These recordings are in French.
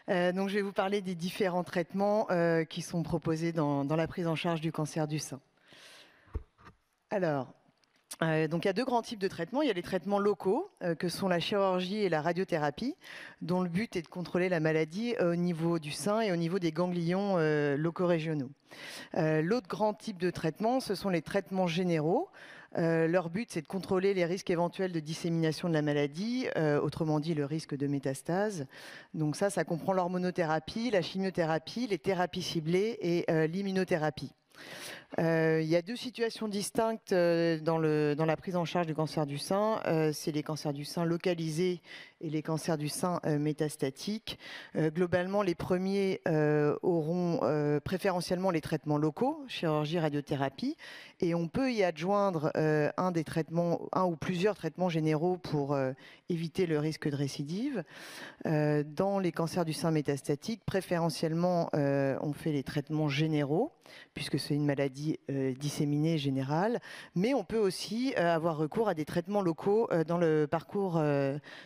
Donc, je vais vous parler des différents traitements qui sont proposés dans la prise en charge du cancer du sein. Alors, donc il y a deux grands types de traitements. Il y a les traitements locaux, que sont la chirurgie et la radiothérapie, dont le but est de contrôler la maladie au niveau du sein et au niveau des ganglions locaux-régionaux. L'autre grand type de traitement, ce sont les traitements généraux. Leur but, c'est de contrôler les risques éventuels de dissémination de la maladie, autrement dit le risque de métastase. Donc ça comprend l'hormonothérapie, la chimiothérapie, les thérapies ciblées et l'immunothérapie. Il y a deux situations distinctes dans la prise en charge du cancer du sein. C'est les cancers du sein localisés et les cancers du sein métastatiques. Globalement, les premiers auront préférentiellement les traitements locaux, chirurgie, radiothérapie, et on peut y adjoindre un ou plusieurs traitements généraux pour éviter le risque de récidive. Dans les cancers du sein métastatiques, préférentiellement, on fait les traitements généraux, puisque c'est une maladie disséminée générale, mais on peut aussi avoir recours à des traitements locaux dans le parcours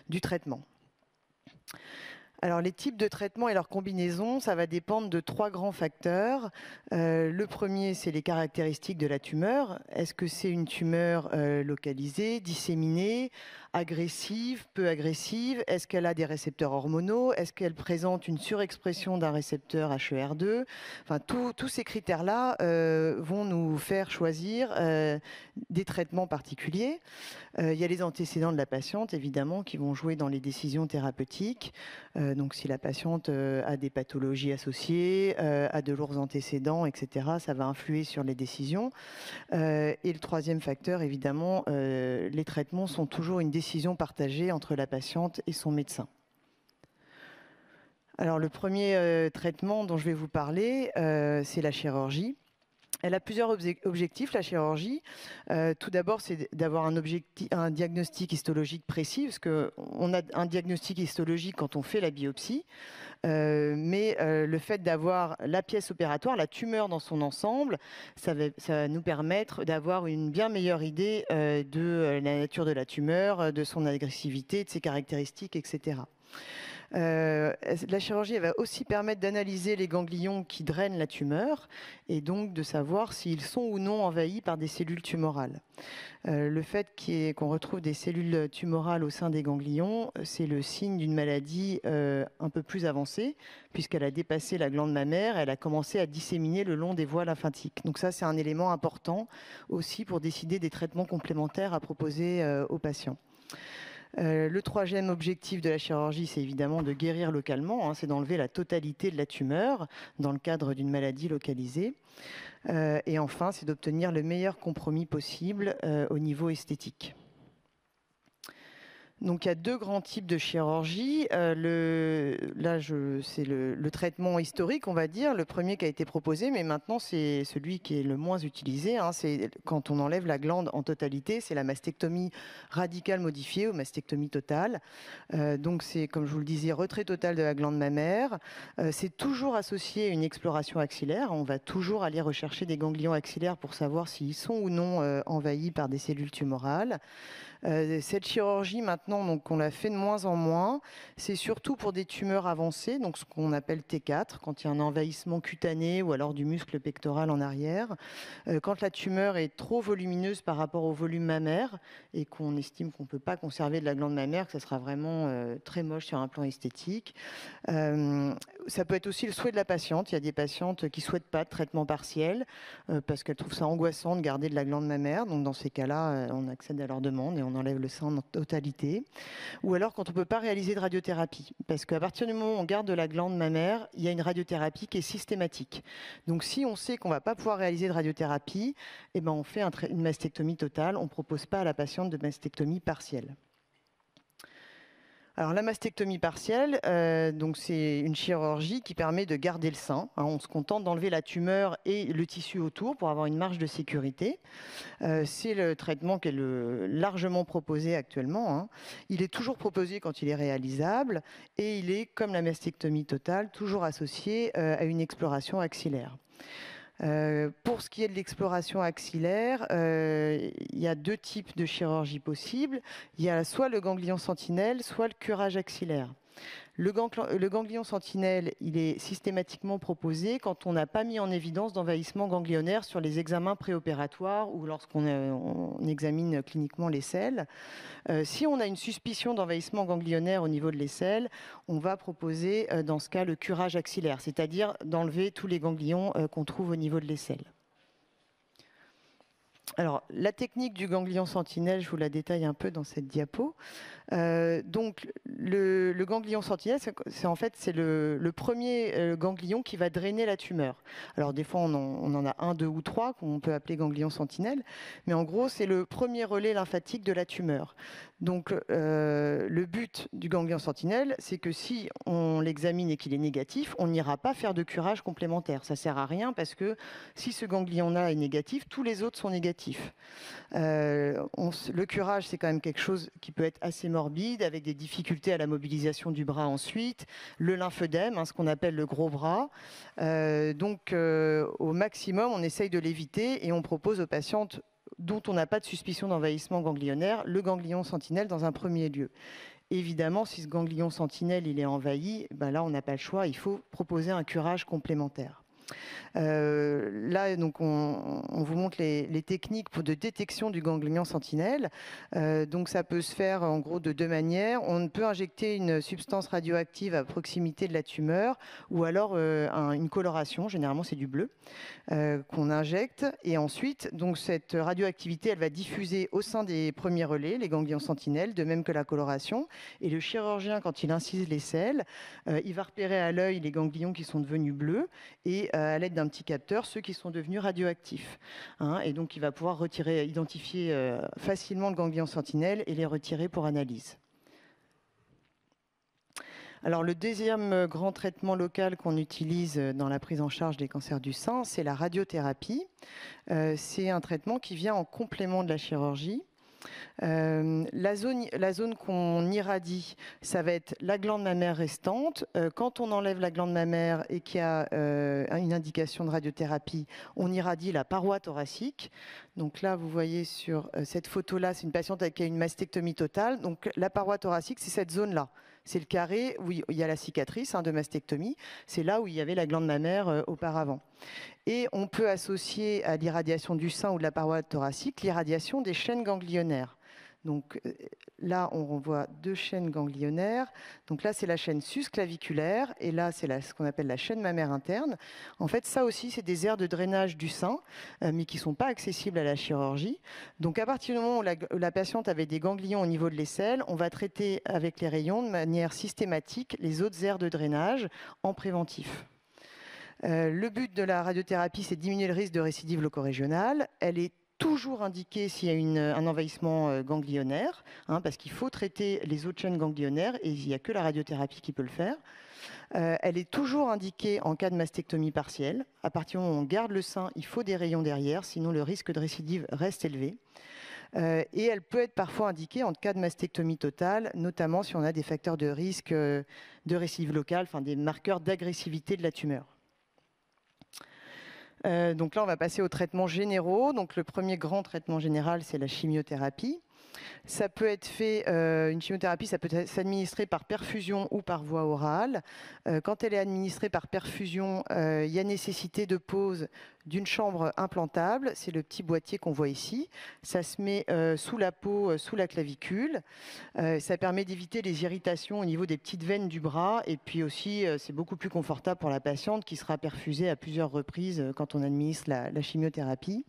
du traitement. Alors, les types de traitements et leurs combinaisons, ça va dépendre de trois grands facteurs. Le premier, c'est les caractéristiques de la tumeur. Est-ce que c'est une tumeur localisée, disséminée, agressive, peu agressive? Est-ce qu'elle a des récepteurs hormonaux? Est-ce qu'elle présente une surexpression d'un récepteur HER2? Enfin, tous ces critères-là vont nous faire choisir des traitements particuliers. Il y a les antécédents de la patiente, évidemment, qui vont jouer dans les décisions thérapeutiques. Donc, si la patiente a des pathologies associées, a de lourds antécédents, etc., ça va influer sur les décisions. Et le troisième facteur, évidemment, les traitements sont toujours une décision partagée entre la patiente et son médecin. Alors, le premier traitement dont je vais vous parler, c'est la chirurgie. Elle a plusieurs objectifs, la chirurgie. Tout d'abord, c'est d'avoir un diagnostic histologique précis, parce qu'on a un diagnostic histologique quand on fait la biopsie, mais le fait d'avoir la pièce opératoire, la tumeur dans son ensemble, ça va nous permettre d'avoir une bien meilleure idée de la nature de la tumeur, de son agressivité, de ses caractéristiques, etc. La chirurgie elle va aussi permettre d'analyser les ganglions qui drainent la tumeur et donc de savoir s'ils sont ou non envahis par des cellules tumorales. Le fait qu'on retrouve des cellules tumorales au sein des ganglions, c'est le signe d'une maladie un peu plus avancée, puisqu'elle a dépassé la glande mammaire, elle a commencé à disséminer le long des voies lymphatiques. Donc ça, c'est un élément important aussi pour décider des traitements complémentaires à proposer aux patients. Le troisième objectif de la chirurgie, c'est évidemment de guérir localement, c'est d'enlever la totalité de la tumeur dans le cadre d'une maladie localisée. Et enfin, c'est d'obtenir le meilleur compromis possible au niveau esthétique. Donc, il y a deux grands types de chirurgie. C'est le traitement historique, on va dire, le premier qui a été proposé, mais maintenant, c'est celui qui est le moins utilisé. C'est quand on enlève la glande en totalité, c'est la mastectomie radicale modifiée ou mastectomie totale. Donc, c'est, comme je vous le disais, retrait total de la glande mammaire. C'est toujours associé à une exploration axillaire. On va toujours aller rechercher des ganglions axillaires pour savoir s'ils sont ou non envahis par des cellules tumorales. Cette chirurgie, maintenant, donc, on la fait de moins en moins. C'est surtout pour des tumeurs avancées, donc ce qu'on appelle T4, quand il y a un envahissement cutané ou alors du muscle pectoral en arrière. Quand la tumeur est trop volumineuse par rapport au volume mammaire et qu'on estime qu'on ne peut pas conserver de la glande mammaire, que ça sera vraiment très moche sur un plan esthétique. Ça peut être aussi le souhait de la patiente. Il y a des patientes qui ne souhaitent pas de traitement partiel parce qu'elles trouvent ça angoissant de garder de la glande mammaire. Donc dans ces cas-là, on accède à leur demande et on enlève le sein en totalité. Ou alors quand on ne peut pas réaliser de radiothérapie. Parce qu'à partir du moment où on garde de la glande mammaire, il y a une radiothérapie qui est systématique. Donc si on sait qu'on ne va pas pouvoir réaliser de radiothérapie, eh ben, on fait une mastectomie totale. On ne propose pas à la patiente de mastectomie partielle. Alors la mastectomie partielle, donc c'est une chirurgie qui permet de garder le sein. On se contente d'enlever la tumeur et le tissu autour pour avoir une marge de sécurité. C'est le traitement qui est largement proposé actuellement. Il est toujours proposé quand il est réalisable et il est, comme la mastectomie totale, toujours associé à une exploration axillaire. Pour ce qui est de l'exploration axillaire, il y a deux types de chirurgie possibles. Il y a soit le ganglion sentinelle, soit le curage axillaire. Le ganglion sentinelle, il est systématiquement proposé quand on n'a pas mis en évidence d'envahissement ganglionnaire sur les examens préopératoires ou lorsqu'on examine cliniquement les selles. Si on a une suspicion d'envahissement ganglionnaire au niveau de l'aisselle, on va proposer dans ce cas le curage axillaire, c'est-à-dire d'enlever tous les ganglions qu'on trouve au niveau de l'aisselle. Alors, la technique du ganglion sentinelle, je vous la détaille un peu dans cette diapo. Donc, le ganglion sentinelle, c'est le premier ganglion qui va drainer la tumeur. Alors, des fois, on en a un, deux ou trois qu'on peut appeler ganglion sentinelle, mais en gros, c'est le premier relais lymphatique de la tumeur. Donc, le but du ganglion sentinelle, c'est que si on l'examine et qu'il est négatif, on n'ira pas faire de curage complémentaire. Ça ne sert à rien parce que si ce ganglion-là est négatif, tous les autres sont négatifs. Le curage, c'est quand même quelque chose qui peut être assez morbide, avec des difficultés à la mobilisation du bras ensuite, le lymphœdème, ce qu'on appelle le gros bras. Donc, au maximum, on essaye de l'éviter et on propose aux patientes dont on n'a pas de suspicion d'envahissement ganglionnaire, le ganglion sentinelle dans un premier lieu. Évidemment, si ce ganglion sentinelle il est envahi, là, on n'a pas le choix, il faut proposer un curage complémentaire. Là, donc, on vous montre les techniques de détection du ganglion sentinelle. Donc, ça peut se faire en gros de deux manières. On peut injecter une substance radioactive à proximité de la tumeur ou alors une coloration, généralement c'est du bleu, qu'on injecte. Et ensuite, donc, cette radioactivité, elle va diffuser au sein des premiers relais, les ganglions sentinelles, de même que la coloration. Et le chirurgien, quand il incise les selles, il va repérer à l'œil les ganglions qui sont devenus bleus et à l'aide d'un petit capteur, ceux qui sont devenus radioactifs. Et donc, il va pouvoir identifier facilement le ganglion sentinelle et les retirer pour analyse. Alors, le deuxième grand traitement local qu'on utilise dans la prise en charge des cancers du sein, c'est la radiothérapie. C'est un traitement qui vient en complément de la chirurgie. La zone qu'on irradie, ça va être la glande mammaire restante. Quand on enlève la glande mammaire et qu'il y a une indication de radiothérapie, on irradie la paroi thoracique. Donc là, vous voyez sur cette photo-là, c'est une patiente qui a une mastectomie totale. Donc la paroi thoracique, c'est cette zone-là. C'est le carré où il y a la cicatrice de mastectomie. C'est là où il y avait la glande mammaire auparavant. Et on peut associer à l'irradiation du sein ou de la paroi thoracique l'irradiation des chaînes ganglionnaires. Donc là, on voit deux chaînes ganglionnaires. Donc là, c'est la chaîne susclaviculaire et là, c'est ce qu'on appelle la chaîne mammaire interne. En fait, ça aussi, c'est des aires de drainage du sein, mais qui ne sont pas accessibles à la chirurgie. Donc à partir du moment où la patiente avait des ganglions au niveau de l'aisselle, on va traiter avec les rayons de manière systématique les autres aires de drainage en préventif. Le but de la radiothérapie, c'est de diminuer le risque de récidive locorégionale. Elle est toujours indiquée s'il y a un envahissement ganglionnaire, parce qu'il faut traiter les autres chaînes ganglionnaires et il n'y a que la radiothérapie qui peut le faire. Elle est toujours indiquée en cas de mastectomie partielle. À partir du moment où on garde le sein, il faut des rayons derrière, sinon le risque de récidive reste élevé. Et elle peut être parfois indiquée en cas de mastectomie totale, notamment si on a des facteurs de risque de récidive locale, des marqueurs d'agressivité de la tumeur. Donc là, on va passer aux traitements généraux. Donc le premier grand traitement général, c'est la chimiothérapie. Ça peut être fait, une chimiothérapie, ça peut s'administrer par perfusion ou par voie orale. Quand elle est administrée par perfusion, il y a nécessité de pose d'une chambre implantable. C'est le petit boîtier qu'on voit ici. Ça se met sous la peau, sous la clavicule. Ça permet d'éviter les irritations au niveau des petites veines du bras. Et puis aussi, c'est beaucoup plus confortable pour la patiente qui sera perfusée à plusieurs reprises quand on administre la chimiothérapie.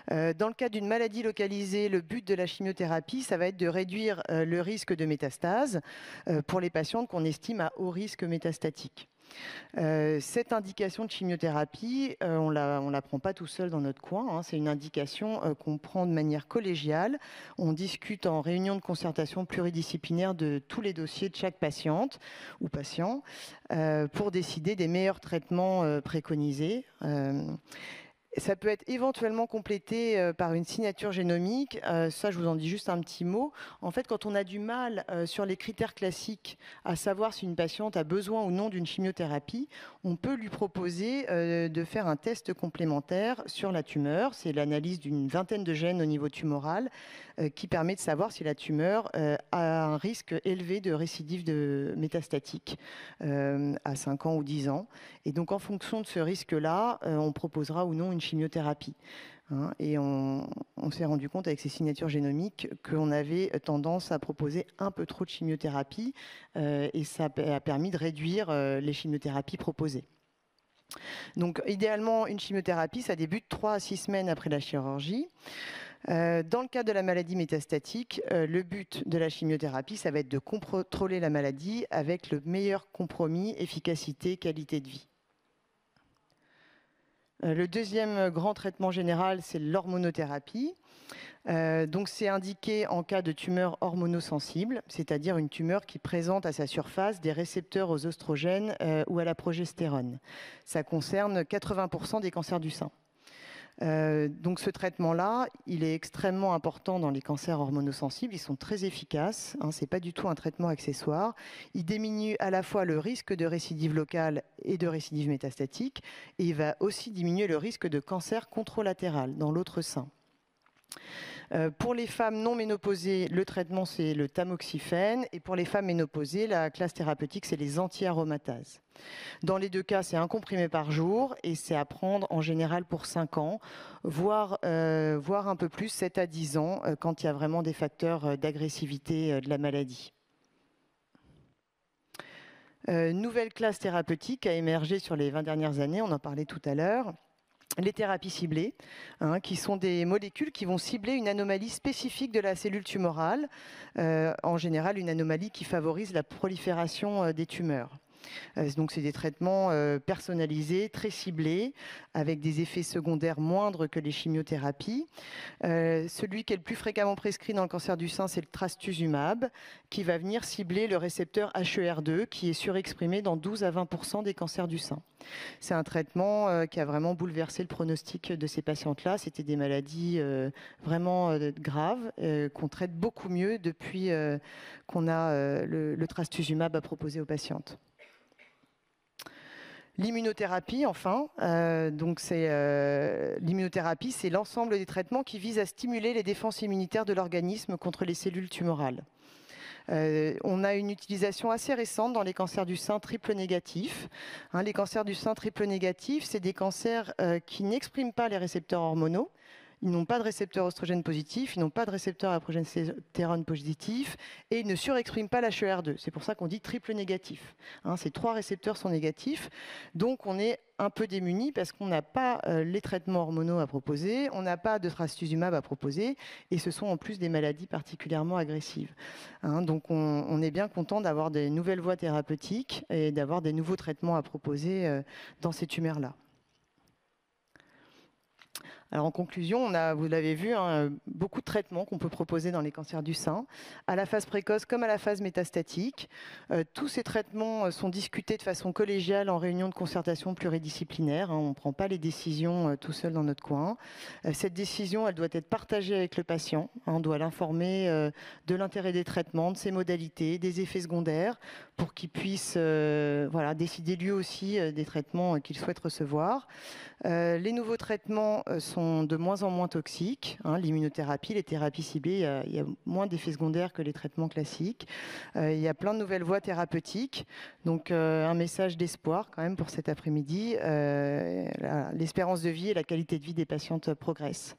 Dans le cas d'une maladie localisée, le but de la chimiothérapie, ça va être de réduire le risque de métastase pour les patientes qu'on estime à haut risque métastatique. Cette indication de chimiothérapie, on la prend pas tout seul dans notre coin. C'est une indication qu'on prend de manière collégiale. On discute en réunion de concertation pluridisciplinaire de tous les dossiers de chaque patiente ou patient pour décider des meilleurs traitements préconisés. Ça peut être éventuellement complété par une signature génomique. Ça, je vous en dis juste un petit mot. En fait, quand on a du mal sur les critères classiques à savoir si une patiente a besoin ou non d'une chimiothérapie, on peut lui proposer de faire un test complémentaire sur la tumeur. C'est l'analyse d'une vingtaine de gènes au niveau tumoral qui permet de savoir si la tumeur a un risque élevé de récidive métastatique à 5 ans ou 10 ans. Et donc, en fonction de ce risque-là, on proposera ou non une chimiothérapie. Et on s'est rendu compte avec ces signatures génomiques qu'on avait tendance à proposer un peu trop de chimiothérapie et ça a permis de réduire les chimiothérapies proposées. Donc, idéalement, une chimiothérapie, ça débute 3 à 6 semaines après la chirurgie. Dans le cas de la maladie métastatique, le but de la chimiothérapie, ça va être de contrôler la maladie avec le meilleur compromis efficacité, qualité de vie. Le deuxième grand traitement général, c'est l'hormonothérapie. Donc c'est indiqué en cas de tumeur hormonosensible, c'est-à-dire une tumeur qui présente à sa surface des récepteurs aux oestrogènes ou à la progestérone. Ça concerne 80% des cancers du sein. Donc ce traitement-là, il est extrêmement important dans les cancers hormonosensibles. Ils sont très efficaces. Ce n'est pas du tout un traitement accessoire. Il diminue à la fois le risque de récidive locale et de récidive métastatique. Et il va aussi diminuer le risque de cancer contralatéral dans l'autre sein. Pour les femmes non ménopausées, le traitement, c'est le tamoxifène. Et pour les femmes ménopausées, la classe thérapeutique, c'est les anti-aromatases. Dans les deux cas, c'est un comprimé par jour et c'est à prendre en général pour 5 ans, voire un peu plus, 7 à 10 ans, quand il y a vraiment des facteurs d'agressivité de la maladie. Nouvelle classe thérapeutique a émergé sur les 20 dernières années, on en parlait tout à l'heure. Les thérapies ciblées, qui sont des molécules qui vont cibler une anomalie spécifique de la cellule tumorale, en général une anomalie qui favorise la prolifération des tumeurs. Donc c'est des traitements personnalisés, très ciblés, avec des effets secondaires moindres que les chimiothérapies. Celui qui est le plus fréquemment prescrit dans le cancer du sein, c'est le trastuzumab, qui va venir cibler le récepteur HER2, qui est surexprimé dans 12 à 20% des cancers du sein. C'est un traitement qui a vraiment bouleversé le pronostic de ces patientes-là. C'était des maladies vraiment graves, qu'on traite beaucoup mieux depuis qu'on a le trastuzumab à proposer aux patientes. L'immunothérapie, enfin, l'immunothérapie, c'est l'ensemble des traitements qui visent à stimuler les défenses immunitaires de l'organisme contre les cellules tumorales. On a une utilisation assez récente dans les cancers du sein triple négatifs. Les cancers du sein triple négatifs, c'est des cancers qui n'expriment pas les récepteurs hormonaux. Ils n'ont pas de récepteur oestrogène positif, ils n'ont pas de récepteur à progestérone positif et ils ne surexpriment pas l'HER2. C'est pour ça qu'on dit triple négatif. Ces 3 récepteurs sont négatifs, donc on est un peu démunis parce qu'on n'a pas les traitements hormonaux à proposer, on n'a pas de trastuzumab à proposer et ce sont en plus des maladies particulièrement agressives. Donc on est bien content d'avoir des nouvelles voies thérapeutiques et d'avoir des nouveaux traitements à proposer dans ces tumeurs-là. Alors en conclusion, on a, vous l'avez vu, beaucoup de traitements qu'on peut proposer dans les cancers du sein, à la phase précoce comme à la phase métastatique. Tous ces traitements sont discutés de façon collégiale en réunion de concertation pluridisciplinaire. On ne prend pas les décisions tout seul dans notre coin. Cette décision, elle doit être partagée avec le patient. On doit l'informer de l'intérêt des traitements, de ses modalités, des effets secondaires, pour qu'il puisse décider lui aussi des traitements qu'il souhaite recevoir. Les nouveaux traitements sont de moins en moins toxiques. L'immunothérapie, les thérapies ciblées, il y a moins d'effets secondaires que les traitements classiques. Il y a plein de nouvelles voies thérapeutiques. Donc un message d'espoir quand même pour cet après-midi. L'espérance de vie et la qualité de vie des patientes progressent.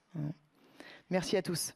Merci à tous.